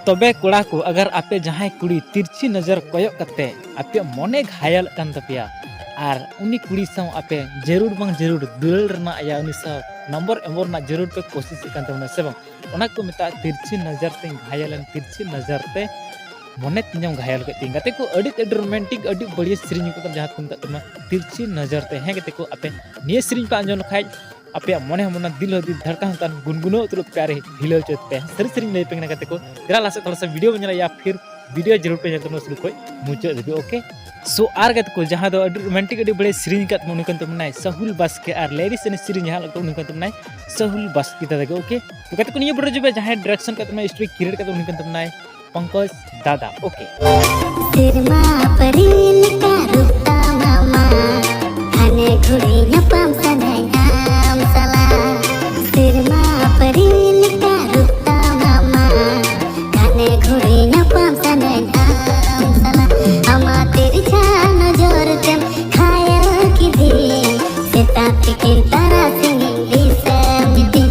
तबे कोड़ा को अगर आपे जहां कुड़ी तिरछी नजर कोयक कते आपे मने घायल कान तपिया और उनी कुड़ी साव आपे जरूर बंग जरूर दुलल रना या उनी साव नंबर एमोर ना जरूर पे कोशिश कान तमना से बंग ओना को मिता तिरछी नजर ते घायलन तिरछी नजर ते मने तिंजम घायल के तिंगाते को अडी रोमांटिक अडी बढ़िया सिरिंज को जहां तुम तमा तिरछी नजर ते हैं के को आपे निये सिरिंज पे अंजन खाई आपे मने मना दिल धड़का होता गुनगुनो उतर प्यारे हिलो चोत पे सर सरी ले पेंगना करते को जरा लासे थोड़ा सा वीडियो बना या फिर वीडियो जरूर पे जतनो शुरू कोई मुझे दे ओके सो आर गत को जहां दो रोमांटिक अडी बड़े सिरिंज कत मुनि कन तुमनाय सहुल बास्के आर लेडीज ने सिरिंज जहां लगतो उनि कन तुमनाय सहुल बास्के तदे ओके तो कत को निये बड़ो जबे जहां डायरेक्शन कत में स्टोरी क्रिएट कत उनि कन तुमनाय पंकज दादा ओके सिरमा परिल का रुता मामा खाने घुड़ी नपम सदाई नाम सला सिरमा परिल का रुता मामा खाने घुड़ी नपम सदाई नाम सला अमा तेरी छान जोर तेम खाया की दी सेता पिकिर तारा सिंगी समिति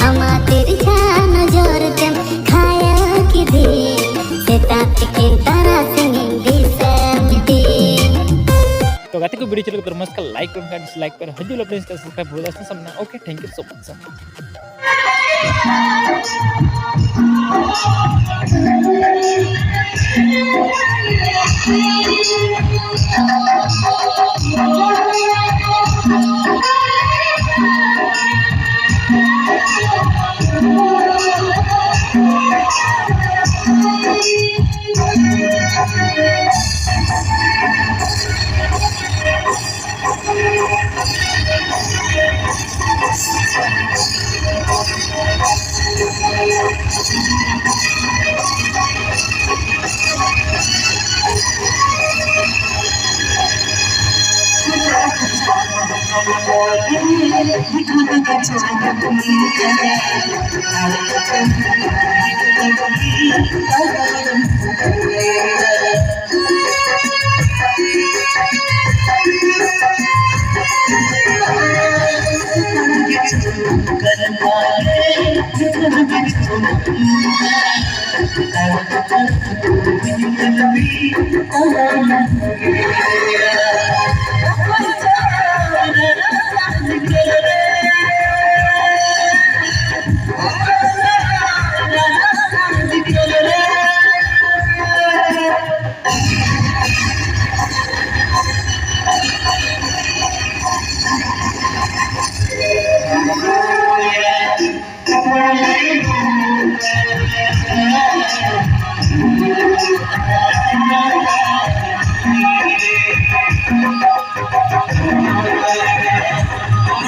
अमा तेरी छान जोर तेम खाया की दी सेता पिकिर तारा सिंगी समिति। तो गाते को वीडियो चलो तो मस्त का लाइक कमेंट डिसलाइक पर हजू अपने इसका सब्सक्राइब हो जाए सबना okay thank you so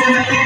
Thank you.